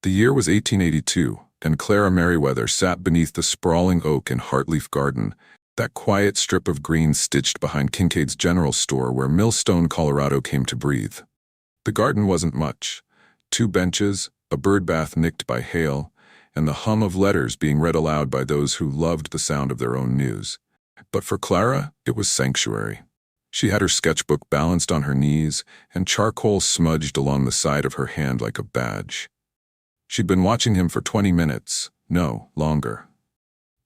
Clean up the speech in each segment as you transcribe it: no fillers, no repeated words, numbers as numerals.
The year was 1882, and Clara Merriweather sat beneath the sprawling oak in Heartleaf Garden, that quiet strip of green stitched behind Kincaid's General Store where Millstone, Colorado came to breathe. The garden wasn't much. 2 benches, a birdbath nicked by hail, and the hum of letters being read aloud by those who loved the sound of their own news. But for Clara, it was sanctuary. She had her sketchbook balanced on her knees, and charcoal smudged along the side of her hand like a badge. She'd been watching him for 20 minutes, no, longer.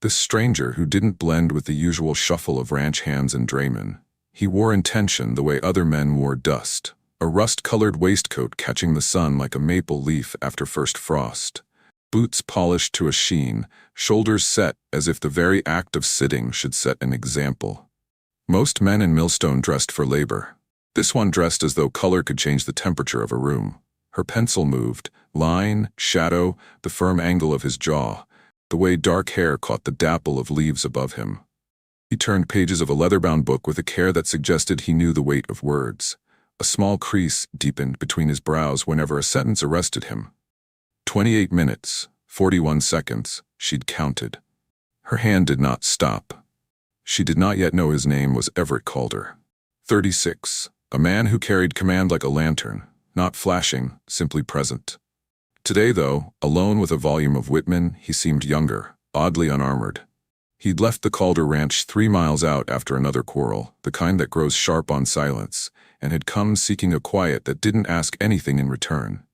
This stranger who didn't blend with the usual shuffle of ranch hands and draymen. He wore intention the way other men wore dust, a rust-colored waistcoat catching the sun like a maple leaf after first frost. Boots polished to a sheen, shoulders set as if the very act of sitting should set an example. Most men in Millstone dressed for labor. This one dressed as though color could change the temperature of a room. Her pencil moved, line, shadow, the firm angle of his jaw, the way dark hair caught the dapple of leaves above him. He turned pages of a leather-bound book with a care that suggested he knew the weight of words. A small crease deepened between his brows whenever a sentence arrested him. 28 minutes, 41 seconds, she'd counted. Her hand did not stop. She did not yet know his name was Everett Calder. 36, a man who carried command like a lantern, not flashing, simply present. Today, though, alone with a volume of Whitman, he seemed younger, oddly unarmored. He'd left the Calder ranch 3 miles out after another quarrel, the kind that grows sharp on silence, and had come seeking a quiet that didn't ask anything in return.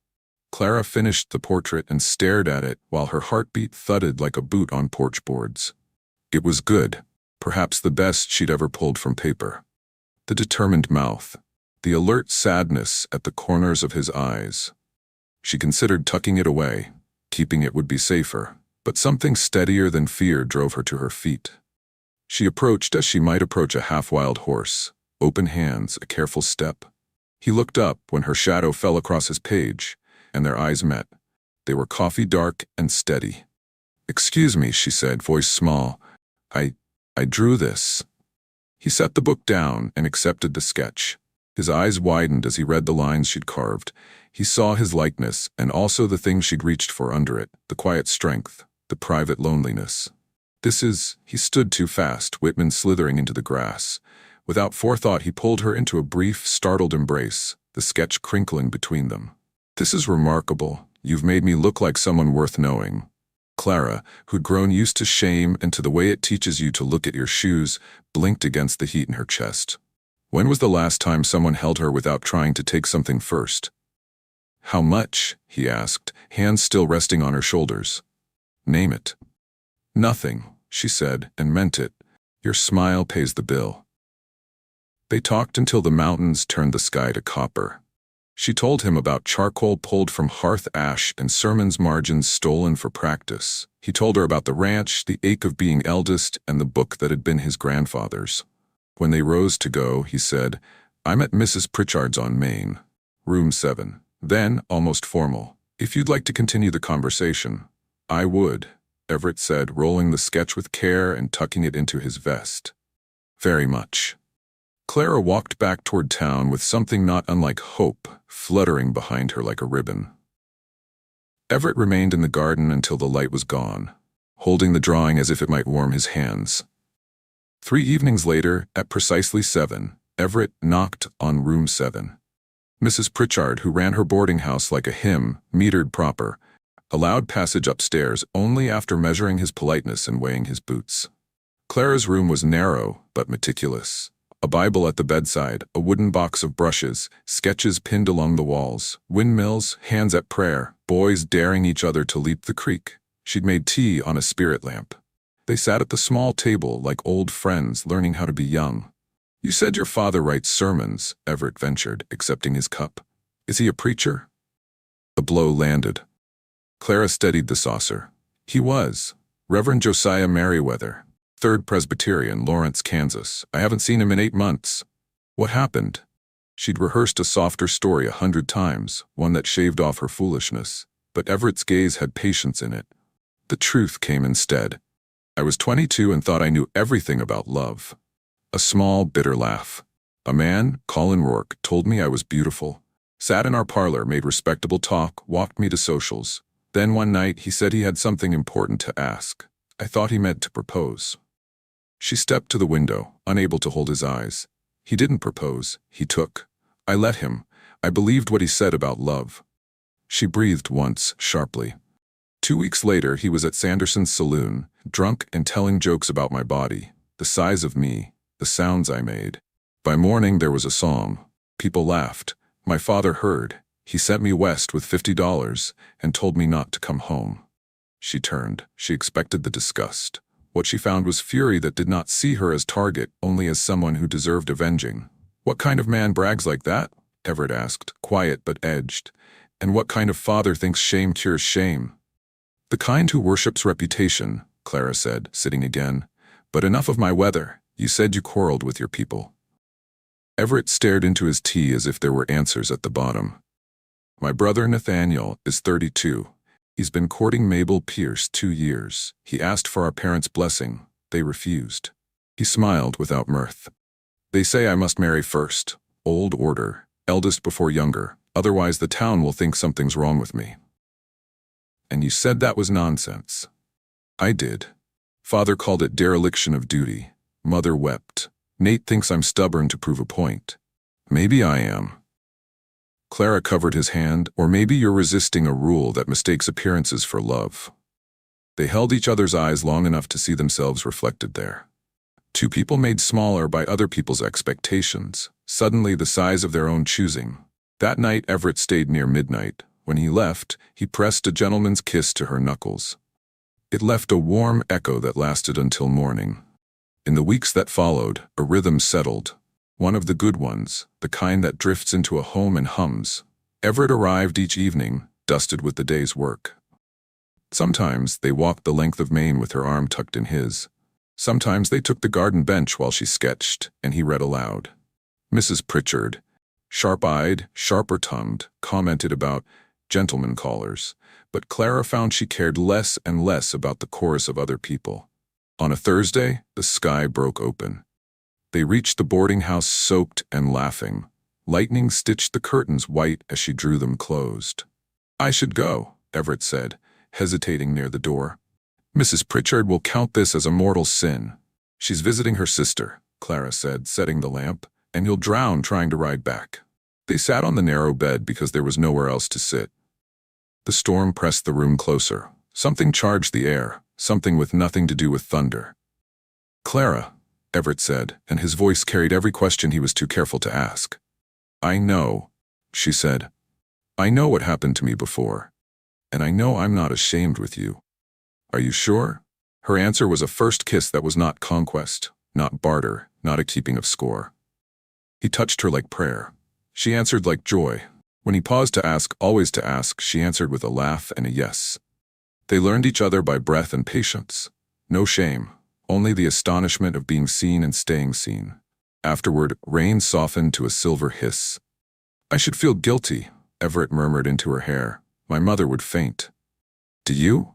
Clara finished the portrait and stared at it while her heartbeat thudded like a boot on porch boards. It was good, perhaps the best she'd ever pulled from paper. The determined mouth, the alert sadness at the corners of his eyes. She considered tucking it away, keeping it would be safer, but something steadier than fear drove her to her feet. She approached as she might approach a half-wild horse, open hands, a careful step. He looked up when her shadow fell across his page, and their eyes met. They were coffee dark and steady. "Excuse me," she said, voice small. I drew this." He set the book down and accepted the sketch. His eyes widened as he read the lines she'd carved. He saw his likeness and also the thing she'd reached for under it, the quiet strength, the private loneliness. He stood too fast, Whitman slithering into the grass. Without forethought, he pulled her into a brief, startled embrace, the sketch crinkling between them. "This is remarkable. You've made me look like someone worth knowing." Clara, who'd grown used to shame and to the way it teaches you to look at your shoes, blinked against the heat in her chest. When was the last time someone held her without trying to take something first? "How much?" he asked, hands still resting on her shoulders. "Name it." "Nothing," she said, and meant it. "Your smile pays the bill." They talked until the mountains turned the sky to copper. She told him about charcoal pulled from hearth ash and sermons margins stolen for practice. He told her about the ranch, the ache of being eldest, and the book that had been his grandfather's. When they rose to go, he said, "I'm at Mrs. Pritchard's on Main, room 7. Then, almost formal, "If you'd like to continue the conversation." "I would," Everett said, rolling the sketch with care and tucking it into his vest. "Very much." Clara walked back toward town with something not unlike hope fluttering behind her like a ribbon. Everett remained in the garden until the light was gone, holding the drawing as if it might warm his hands. 3 evenings later, at precisely 7, Everett knocked on room 7. Mrs. Pritchard, who ran her boarding house like a hymn, metered proper, allowed passage upstairs only after measuring his politeness and weighing his boots. Clara's room was narrow but meticulous. A Bible at the bedside, a wooden box of brushes, sketches pinned along the walls, windmills, hands at prayer, boys daring each other to leap the creek. She'd made tea on a spirit lamp. They sat at the small table like old friends learning how to be young. "You said your father writes sermons," Everett ventured, accepting his cup. "Is he a preacher?" A blow landed. Clara steadied the saucer. "He was. Reverend Josiah Merriweather. 3rd Presbyterian, Lawrence, Kansas. I haven't seen him in 8 months." "What happened?" She'd rehearsed a softer story 100 times, one that shaved off her foolishness, but Everett's gaze had patience in it. The truth came instead. "I was 22 and thought I knew everything about love." A small, bitter laugh. "A man, Colin Rourke, told me I was beautiful. Sat in our parlor, made respectable talk, walked me to socials. Then one night he said he had something important to ask. I thought he meant to propose. She stepped to the window, unable to hold his eyes. He didn't propose, he took. I let him. I believed what he said about love. She breathed once, sharply. 2 weeks later, he was at Sanderson's saloon, drunk and telling jokes about my body, the size of me, the sounds I made. By morning, there was a psalm. People laughed. My father heard. He sent me west with $50 and told me not to come home. She turned. She expected the disgust. What she found was fury that did not see her as target, only as someone who deserved avenging. What kind of man brags like that? Everett asked, quiet but edged. And what kind of father thinks shame cures shame? The kind who worships reputation, Clara said, sitting again. But enough of my weather. You said you quarreled with your people. Everett stared into his tea as if there were answers at the bottom. My brother Nathaniel is 32. He's been courting Mabel Pierce 2 years. He asked for our parents' blessing. They refused. He smiled without mirth. They say I must marry first. Old order. Eldest before younger. Otherwise the town will think something's wrong with me. And you said that was nonsense. I did. Father called it dereliction of duty. Mother wept. Nate thinks I'm stubborn to prove a point. Maybe I am. Clara covered his hand, or maybe you're resisting a rule that mistakes appearances for love. They held each other's eyes long enough to see themselves reflected there. Two people made smaller by other people's expectations, suddenly the size of their own choosing. That night Everett stayed near midnight. When he left, he pressed a gentleman's kiss to her knuckles. It left a warm echo that lasted until morning. In the weeks that followed, a rhythm settled. One of the good ones, the kind that drifts into a home and hums. Everett arrived each evening, dusted with the day's work. Sometimes they walked the length of Maine with her arm tucked in his. Sometimes they took the garden bench while she sketched, and he read aloud. Mrs. Pritchard, sharp-eyed, sharper-tongued, commented about gentlemen callers, but Clara found she cared less and less about the chorus of other people. On a Thursday, the sky broke open. They reached the boarding house soaked and laughing. Lightning stitched the curtains white as she drew them closed. I should go, Everett said, hesitating near the door. Mrs. Pritchard will count this as a mortal sin. She's visiting her sister, Clara said, setting the lamp, and you'll drown trying to ride back. They sat on the narrow bed because there was nowhere else to sit. The storm pressed the room closer. Something charged the air, something with nothing to do with thunder. Clara, Everett said, and his voice carried every question he was too careful to ask. I know, she said. I know what happened to me before. And I know I'm not ashamed with you. Are you sure? Her answer was a first kiss that was not conquest, not barter, not a keeping of score. He touched her like prayer. She answered like joy. When he paused to ask, always to ask, she answered with a laugh and a yes. They learned each other by breath and patience. No shame, only the astonishment of being seen and staying seen. Afterward, rain softened to a silver hiss. I should feel guilty, Everett murmured into her hair. My mother would faint. Do you?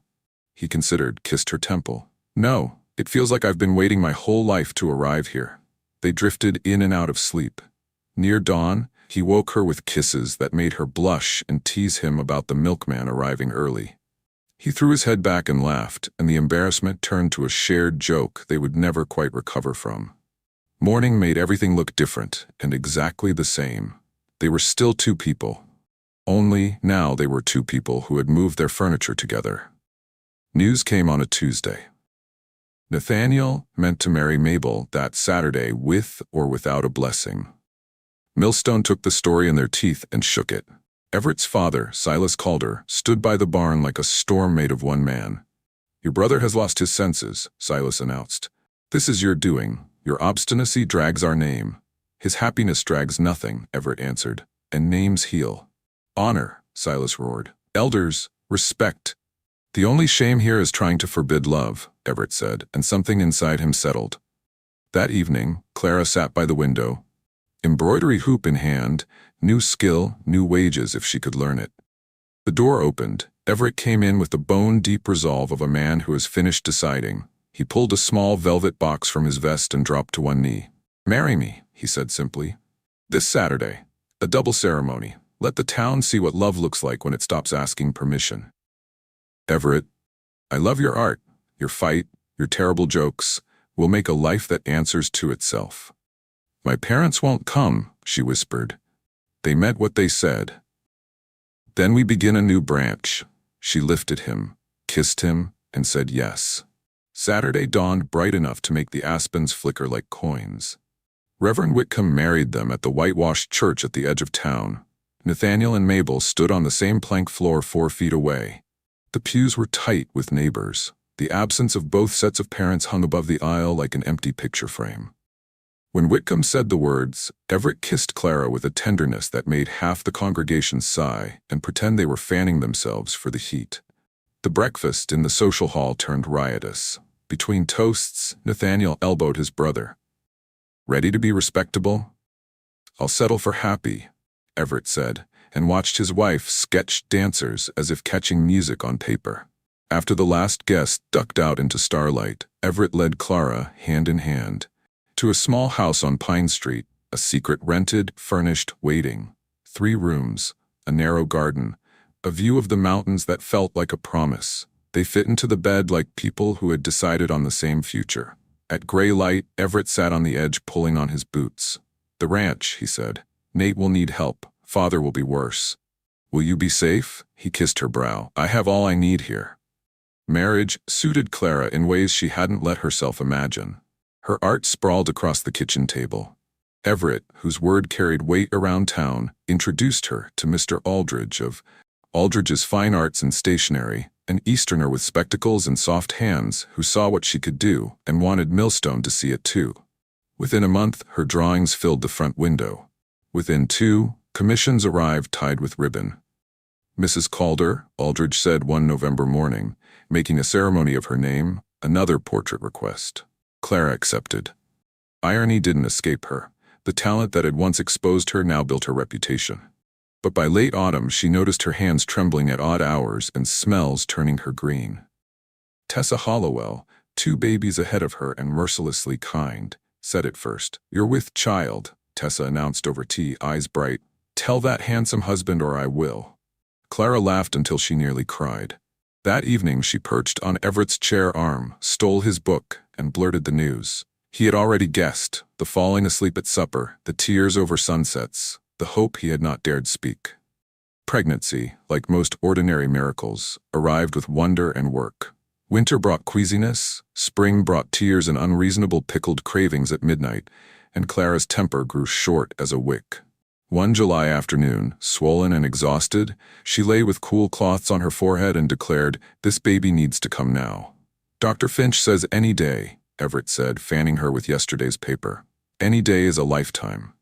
He considered, kissed her temple. No, it feels like I've been waiting my whole life to arrive here. They drifted in and out of sleep. Near dawn, he woke her with kisses that made her blush and tease him about the milkman arriving early. He threw his head back and laughed, and the embarrassment turned to a shared joke they would never quite recover from. Morning made everything look different and exactly the same. They were still two people. Only now they were two people who had moved their furniture together. News came on a Tuesday. Nathaniel meant to marry Mabel that Saturday with or without a blessing. Millstone took the story in their teeth and shook it. Everett's father, Silas Calder, stood by the barn like a storm made of one man. Your brother has lost his senses, Silas announced. This is your doing. Your obstinacy drags our name. His happiness drags nothing, Everett answered. And names heal. Honor, Silas roared. Elders, respect. The only shame here is trying to forbid love, Everett said, and something inside him settled. That evening, Clara sat by the window, embroidery hoop in hand, new skill, new wages if she could learn it. The door opened. Everett came in with the bone-deep resolve of a man who has finished deciding. He pulled a small velvet box from his vest and dropped to one knee. Marry me, he said simply. This Saturday. A double ceremony. Let the town see what love looks like when it stops asking permission. Everett, I love your art, your fight, your terrible jokes. We'll make a life that answers to itself. My parents won't come, she whispered. They meant what they said. Then we begin a new branch. She lifted him, kissed him, and said yes. Saturday dawned bright enough to make the aspens flicker like coins. Reverend Whitcomb married them at the whitewashed church at the edge of town. Nathaniel and Mabel stood on the same plank floor 4 feet away. The pews were tight with neighbors. The absence of both sets of parents hung above the aisle like an empty picture frame. When Whitcomb said the words, Everett kissed Clara with a tenderness that made half the congregation sigh and pretend they were fanning themselves for the heat. The breakfast in the social hall turned riotous. Between toasts, Nathaniel elbowed his brother. Ready to be respectable? I'll settle for happy, Everett said, and watched his wife sketch dancers as if catching music on paper. After the last guest ducked out into starlight, Everett led Clara, hand in hand, to a small house on Pine Street, a secret rented, furnished, waiting. 3 rooms, a narrow garden, a view of the mountains that felt like a promise. They fit into the bed like people who had decided on the same future. At gray light, Everett sat on the edge pulling on his boots. The ranch, he said. Nate will need help. Father will be worse. Will you be safe? He kissed her brow. I have all I need here. Marriage suited Clara in ways she hadn't let herself imagine. Her art sprawled across the kitchen table. Everett, whose word carried weight around town, introduced her to Mr. Aldridge of Aldridge's Fine Arts and Stationery, an Easterner with spectacles and soft hands who saw what she could do and wanted Millstone to see it too. Within a month, her drawings filled the front window. Within 2, commissions arrived tied with ribbon. Mrs. Calder, Aldridge said one November morning, making a ceremony of her name, another portrait request. Clara accepted. Irony didn't escape her. The talent that had once exposed her now built her reputation. But by late autumn, she noticed her hands trembling at odd hours and smells turning her green. Tessa Hollowell, 2 babies ahead of her and mercilessly kind, said it first. You're with child, Tessa announced over tea, eyes bright. Tell that handsome husband or I will. Clara laughed until she nearly cried. That evening she perched on Everett's chair arm, stole his book, and blurted the news. He had already guessed, the falling asleep at supper, the tears over sunsets, the hope he had not dared speak. Pregnancy, like most ordinary miracles, arrived with wonder and work. Winter brought queasiness, spring brought tears and unreasonable pickled cravings at midnight, and Clara's temper grew short as a wick. One July afternoon, swollen and exhausted, she lay with cool cloths on her forehead and declared, "This baby needs to come now." Dr. Finch says any day, Everett said, fanning her with yesterday's paper. Any day is a lifetime.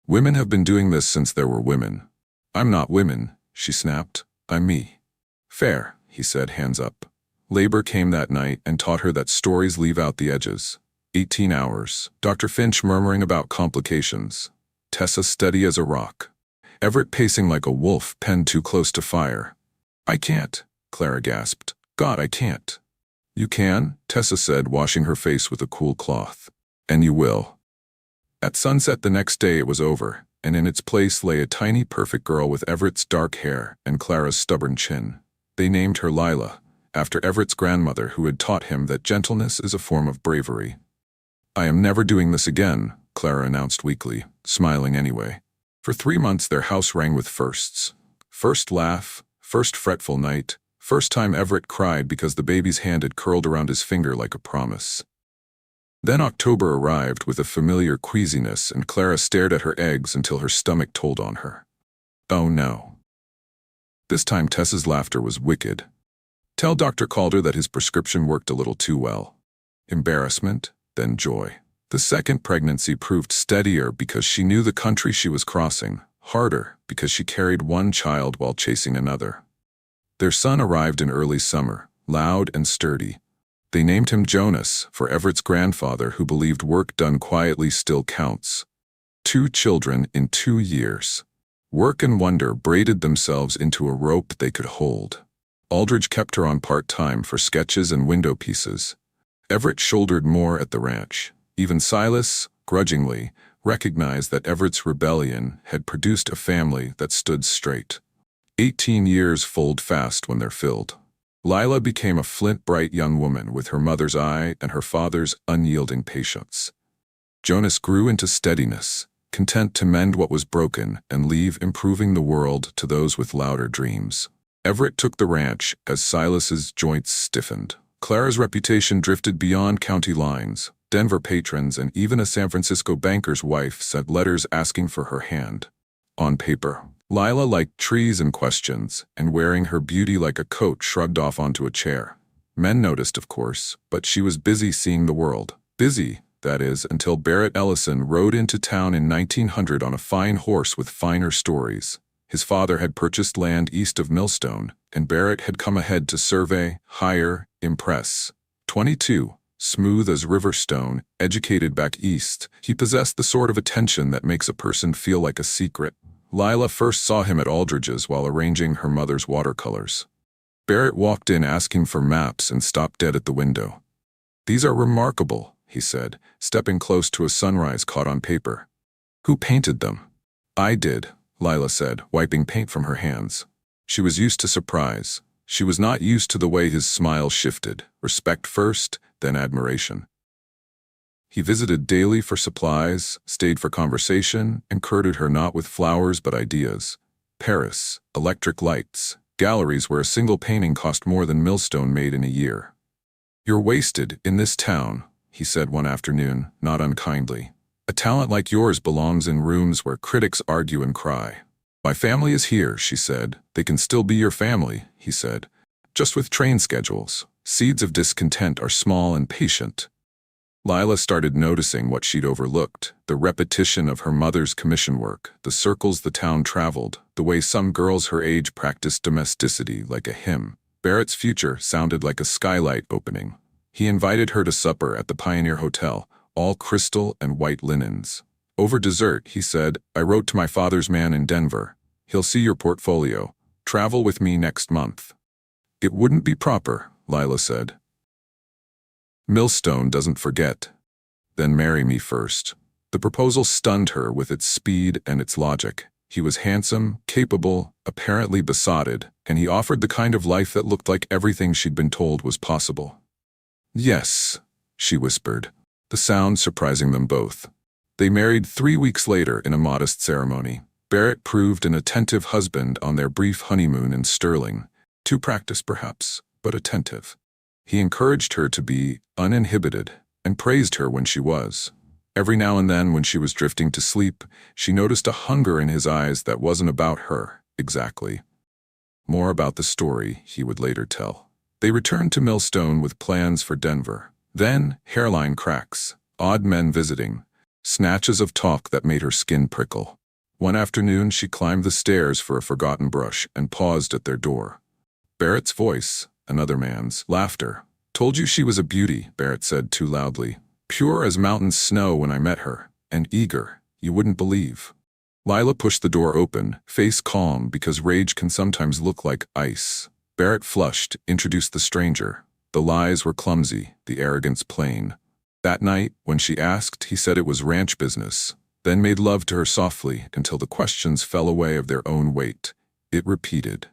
Women have been doing this since there were women. I'm not women, she snapped. I'm me. Fair, he said, hands up. Labor came that night and taught her that stories leave out the edges. 18 hours. Dr. Finch murmuring about complications. Tessa steady as a rock. Everett pacing like a wolf penned too close to fire. I can't, Clara gasped. God, I can't. You can, Tessa said, washing her face with a cool cloth. And you will. At sunset the next day it was over, and in its place lay a tiny perfect girl with Everett's dark hair and Clara's stubborn chin. They named her Lila, after Everett's grandmother who had taught him that gentleness is a form of bravery. I am never doing this again, Clara announced weakly, smiling anyway. For 3 months their house rang with firsts. First laugh, first fretful night, first time Everett cried because the baby's hand had curled around his finger like a promise. Then October arrived with a familiar queasiness and Clara stared at her eggs until her stomach told on her. Oh no. This time Tessa's laughter was wicked. Tell Dr. Calder that his prescription worked a little too well. Embarrassment, then joy. The second pregnancy proved steadier because she knew the country she was crossing, harder because she carried one child while chasing another. Their son arrived in early summer, loud and sturdy. They named him Jonas for Everett's grandfather who believed work done quietly still counts. 2 children in 2 years. Work and wonder braided themselves into a rope they could hold. Aldridge kept her on part-time for sketches and window pieces. Everett shouldered more at the ranch. Even Silas, grudgingly, recognized that Everett's rebellion had produced a family that stood straight. 18 years fold fast when they're filled. Lila became a flint-bright young woman with her mother's eye and her father's unyielding patience. Jonas grew into steadiness, content to mend what was broken and leave improving the world to those with louder dreams. Everett took the ranch as Silas's joints stiffened. Clara's reputation drifted beyond county lines. Denver patrons and even a San Francisco banker's wife sent letters asking for her hand. On paper, Lila liked trees and questions, and wearing her beauty like a coat shrugged off onto a chair. Men noticed, of course, but she was busy seeing the world. Busy, that is, until Barrett Ellison rode into town in 1900 on a fine horse with finer stories. His father had purchased land east of Millstone, and Barrett had come ahead to survey, hire, impress. 22, smooth as river stone, educated back east, he possessed the sort of attention that makes a person feel like a secret. Lila first saw him at Aldridge's while arranging her mother's watercolors. Barrett walked in asking for maps and stopped dead at the window. "These are remarkable," he said, stepping close to a sunrise caught on paper. "Who painted them?" "I did," Lila said, wiping paint from her hands. She was used to surprise. She was not used to the way his smile shifted, respect first, then admiration. He visited daily for supplies, stayed for conversation, and courted her not with flowers but ideas. Paris, electric lights, galleries where a single painting cost more than Millstone made in a year. "You're wasted in this town," he said one afternoon, not unkindly. "A talent like yours belongs in rooms where critics argue and cry." "My family is here," she said. "They can still be your family," he said. "Just with train schedules. Seeds of discontent are small and patient." Lila started noticing what she'd overlooked, the repetition of her mother's commission work, the circles the town traveled, the way some girls her age practiced domesticity like a hymn. Barrett's future sounded like a skylight opening. He invited her to supper at the Pioneer Hotel, all crystal and white linens. Over dessert, he said, "I wrote to my father's man in Denver. He'll see your portfolio. Travel with me next month." "It wouldn't be proper," Lila said. "Millstone doesn't forget." "Then marry me first." The proposal stunned her with its speed and its logic. He was handsome, capable, apparently besotted, and he offered the kind of life that looked like everything she'd been told was possible. "Yes," she whispered, the sound surprising them both. They married 3 weeks later in a modest ceremony. Barrett proved an attentive husband on their brief honeymoon in Sterling. Too practiced, perhaps, but attentive. He encouraged her to be uninhibited and praised her when she was. Every now and then, when she was drifting to sleep, she noticed a hunger in his eyes that wasn't about her, exactly. More about the story he would later tell. They returned to Millstone with plans for Denver. Then, hairline cracks, odd men visiting, snatches of talk that made her skin prickle. One afternoon, she climbed the stairs for a forgotten brush and paused at their door. Barrett's voice, another man's, laughter. "Told you she was a beauty," Barrett said too loudly. "Pure as mountain snow when I met her, and eager, you wouldn't believe." Lila pushed the door open, face calm because rage can sometimes look like ice. Barrett flushed, introduced the stranger. The lies were clumsy, the arrogance plain. That night, when she asked, he said it was ranch business, then made love to her softly until the questions fell away of their own weight. It repeated.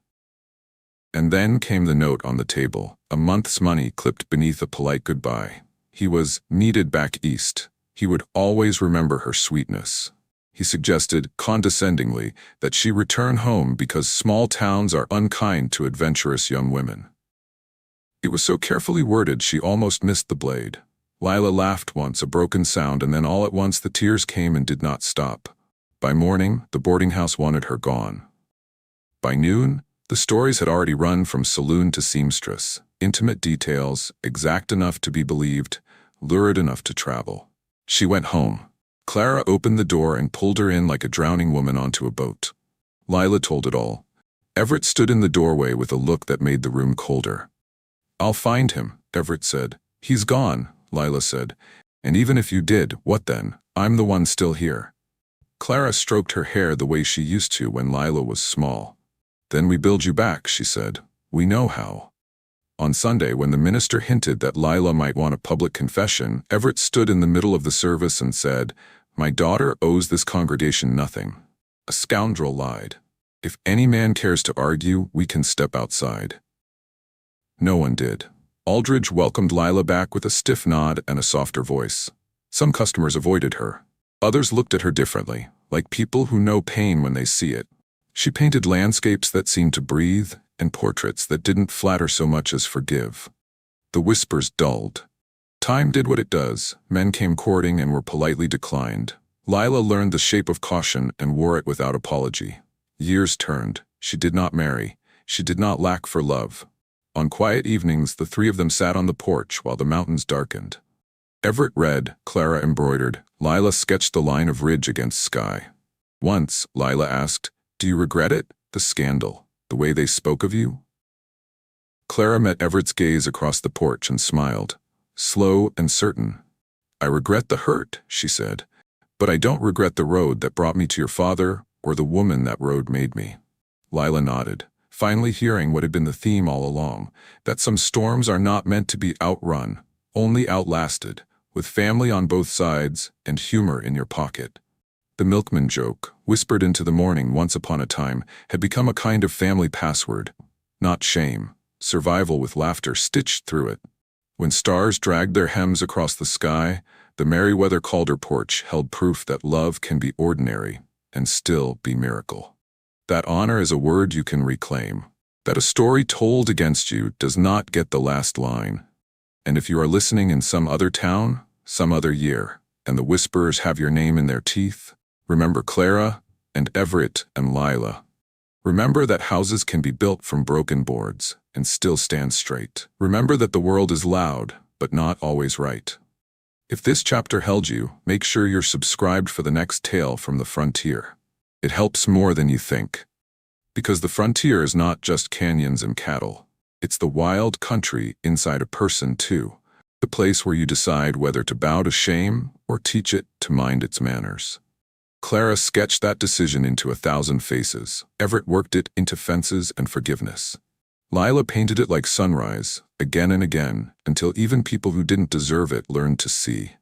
And then came the note on the table, a month's money clipped beneath a polite goodbye. He was needed back east. He would always remember her sweetness. He suggested, condescendingly, that she return home because small towns are unkind to adventurous young women. It was so carefully worded she almost missed the blade. Lila laughed once, a broken sound, and then all at once the tears came and did not stop. By morning, the boarding house wanted her gone. By noon, the stories had already run from saloon to seamstress, intimate details, exact enough to be believed, lurid enough to travel. She went home. Clara opened the door and pulled her in like a drowning woman onto a boat. Lila told it all. Everett stood in the doorway with a look that made the room colder. "I'll find him," Everett said. "He's gone," Lila said. "And even if you did, what then? I'm the one still here." Clara stroked her hair the way she used to when Lila was small. "Then we build you back," she said. "We know how." On Sunday, when the minister hinted that Lila might want a public confession, Everett stood in the middle of the service and said, "My daughter owes this congregation nothing." A scoundrel lied. "If any man cares to argue, we can step outside." No one did. Aldridge welcomed Lila back with a stiff nod and a softer voice. Some customers avoided her. Others looked at her differently, like people who know pain when they see it. She painted landscapes that seemed to breathe and portraits that didn't flatter so much as forgive. The whispers dulled. Time did what it does. Men came courting and were politely declined. Lila learned the shape of caution and wore it without apology. Years turned. She did not marry. She did not lack for love. On quiet evenings, the three of them sat on the porch while the mountains darkened. Everett read, Clara embroidered, Lila sketched the line of ridge against sky. Once, Lila asked, "Do you regret it? The scandal, the way they spoke of you?" Clara met Everett's gaze across the porch and smiled, slow and certain. "I regret the hurt," she said, "but I don't regret the road that brought me to your father or the woman that road made me." Lila nodded, finally hearing what had been the theme all along, that some storms are not meant to be outrun, only outlasted, with family on both sides and humor in your pocket. The milkman joke, whispered into the morning once upon a time, had become a kind of family password. Not shame, survival with laughter stitched through it. When stars dragged their hems across the sky, the Merriweather Calder porch held proof that love can be ordinary and still be miracle. That honor is a word you can reclaim. That a story told against you does not get the last line. And if you are listening in some other town, some other year, and the whisperers have your name in their teeth, remember Clara and Everett and Lila. Remember that houses can be built from broken boards and still stand straight. Remember that the world is loud, but not always right. If this chapter held you, make sure you're subscribed for the next tale from the frontier. It helps more than you think. Because the frontier is not just canyons and cattle. It's the wild country inside a person too. The place where you decide whether to bow to shame or teach it to mind its manners. Clara sketched that decision into 1,000 faces. Everett worked it into fences and forgiveness. Lila painted it like sunrise, again and again, until even people who didn't deserve it learned to see.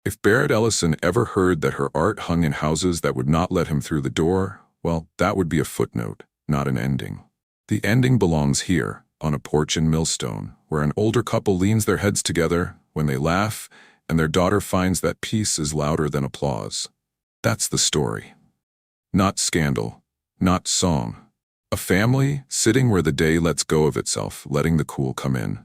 If Barrett Ellison ever heard that her art hung in houses that would not let him through the door, well, that would be a footnote, not an ending. The ending belongs here, on a porch in Millstone, where an older couple leans their heads together when they laugh, and their daughter finds that peace is louder than applause. That's the story. Not scandal, not song. A family sitting where the day lets go of itself, letting the cool come in.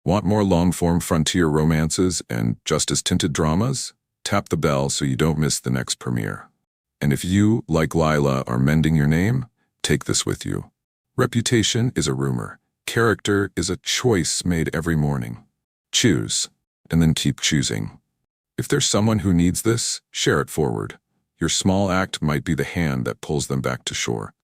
Want more long-form frontier romances and justice-tinted dramas? Tap the bell so you don't miss the next premiere. And if you, like Lila, are mending your name, take this with you. Reputation is a rumor. Character is a choice made every morning. Choose, and then keep choosing. If there's someone who needs this, share it forward. Your small act might be the hand that pulls them back to shore.